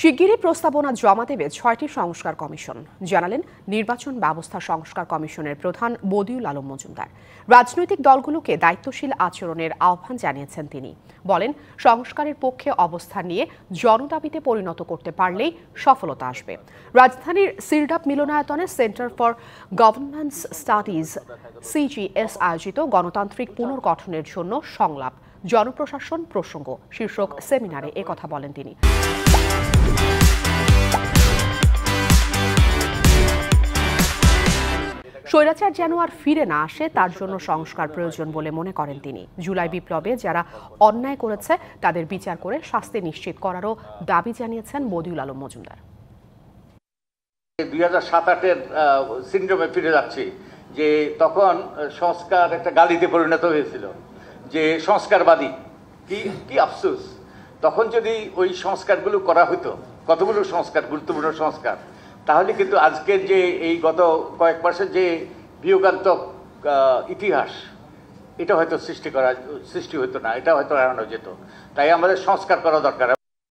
শিগগিরই প্রস্তাবনা জমা দেবে ৬টি সংস্কার কমিশন, জানালেন নির্বাচন ব্যবস্থা সংস্কার কমিশনের প্রধান বদিউল আলম মজুমদার। রাজনৈতিক দলগুলোকে দায়িত্বশীল আচরণের আহ্বান জানিয়েছেন তিনি। বলেন, সংস্কারের পক্ষে অবস্থান নিয়ে জনদাবিতে পরিণত করতে পারলেই সফলতা আসবে। রাজধানীর সিরডাপ মিলনায়তনে centre for governance studies CGS আয়োজিত গণতান্ত্রিক পুনর্গঠনের জন্য সংলাপ জনপ্রশাসন প্রসঙ্গ শীর্ষক সেমিনারে একথা বলেন তিনি। স্বৈরাচার যেন আর ফিরে না আসে তার জন্য সংস্কার প্রয়োজন বলে মনে করেন তিনি। জুলাই বিপ্লবে যারা অন্যায় করেছে তাদের বিচার করে শাস্তি নিশ্চিত করারও দাবি জানিয়েছেন বদিউল আলম মজুমদার। 2007-8-এর সিন্ড্রোমে ফিরে যাচ্ছি, যে তখন সংস্কার একটা গালিতে পরিণত হয়েছিল, যে সংস্কারবাদী কি আফসোস। তখন যদি ওই সংস্কারগুলো করা হতো, কতগুলো সংস্কার, গুরুত্বপূর্ণ সংস্কার, তাহলে কিন্তু আজকের যে এই গত কয়েক মাসের যে বিয়োগান্তক ইতিহাস, এটা হয়তো সৃষ্টি হতো না, এটা হয়তো এড়ানো যেত। তাই আমাদের সংস্কার করা দরকার।